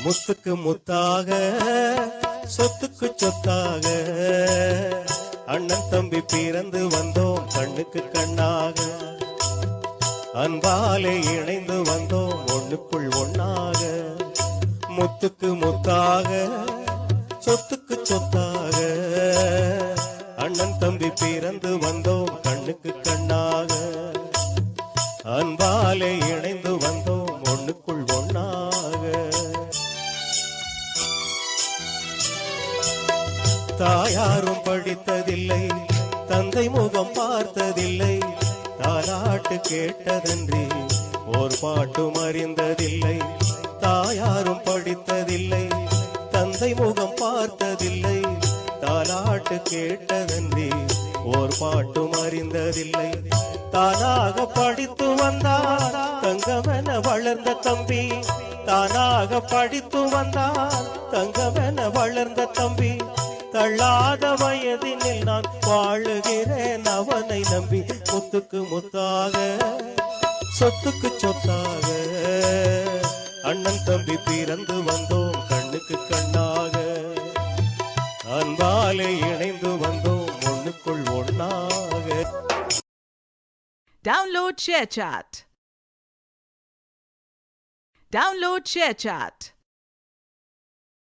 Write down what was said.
முத்துக்கு முத்தாக சொத்துக்கு சொத்தாக அண்ணன் தம்பி பிறந்து வந்தோம் கண்ணுக்கு கண்ணாக அன்பாலே இணைந்து வந்தோம் ஒண்ணுக்குள் ஒண்ணாக முத்துக்கு முத்தாக சொத்துக்கு சொத்தாக அண்ணன் தம்பி பிறந்து வந்தோம் கண்ணுக்கு கண்ணாக அன்பாலே இணைந்து வந்தோம் ஒண்ணுக்குள் ஒண்ணாக தாயாரும் படித்ததில்லை தந்தை முகம் பார்த்ததில்லை தாலாட்டு கேட்டதன்றி ஓர் பாட்டும் அறிந்ததில்லை தாயாரும் படித்ததில்லை தந்தை முகம் பார்த்ததில்லை தாலாட்டு கேட்டதன்றி ஓர் பாட்டும் அறிந்ததில்லை தானாக படித்து வந்தார் தங்கமென வளர்ந்த தம்பி தானாக படித்து வந்தார் தங்கமென வளர்ந்த தம்பி தள்ளாத வயதினில் நான் வாழுகிறேன் அவனை நம்பி முத்துக்கு முத்தாக சொத்துக்கு சொத்தாக அண்ணன் தம்பி பிறந்து வந்தோம் கண்ணுக்கு கண்ணாக அன்பாலே இணைந்து வந்தோம் ஒண்ணுக்குள் ஒண்ணாக. Download ShareChat.